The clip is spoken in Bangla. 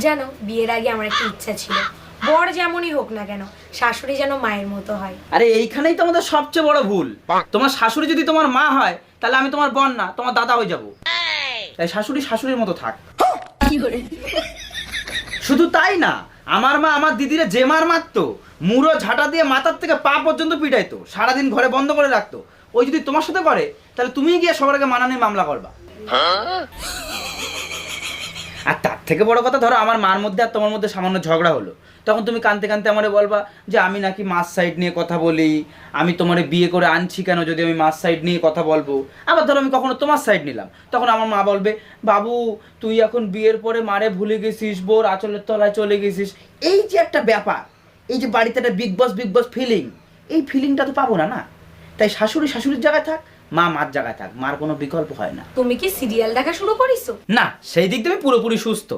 জানো বিয়ের আগে আমার একটা ইচ্ছা ছিল, বর যেমনই হোক না কেন শাশুড়ি যেন মায়ের মতো হয়। আরে এইখানেই তো আমাদের সবচেয়ে বড় ভুল। তোমার শাশুড়ি যদি তোমার মা হয় তাহলে আমি তোমার বোন না, তোমার দাদা হয়ে যাব। তাই শাশুড়ি শাশুড়ির মতো থাক। শুধু তাই না, আমার মা আমার দিদিরে যে মার মারতো, মুড়ো ঝাঁটা দিয়ে মাথার থেকে পা পর্যন্ত পিটাইতো, সারাদিন ঘরে বন্ধ করে রাখতো। ওই যদি তোমার সাথে করে তাহলে তুমি গিয়ে সবার আগে মানা নিয়ে মামলা করবা। আর তার থেকে বড় কথা, ধরো আমার মার মধ্যে আর তোমার মধ্যে সামান্য ঝগড়া হলো, তখন তুমি কানতে কানতে আমারে বলবা যে আমি নাকি মাস সাইড নিয়ে কথা বলি, আমি তোমারে বিয়ে করে আনছি কেন যদি আমি মাস সাইড নিয়ে কথা বলবো। আবার ধরো আমি কখনো তোমার সাইড নিলাম, তখন আমার মা বলবে বাবু তুই এখন বিয়ের পরে মারে ভুলে গেছিস, বোর আঁচলের তলায় চলে গেছিস। এই যে একটা ব্যাপার, এই যে বাড়িতে একটা বিগ বস ফিলিং, এই ফিলিংটা তো পাবো না। তাই শাশুড়ি শাশুড়ির জায়গায় থাক, মা মার জায়গায় থাক, মার কোনো বিকল্প হয় না। তুমি কি সিরিয়াল দেখা শুরু করিছো? না, সেই দিক দিয়ে আমি পুরোপুরি সুস্থ।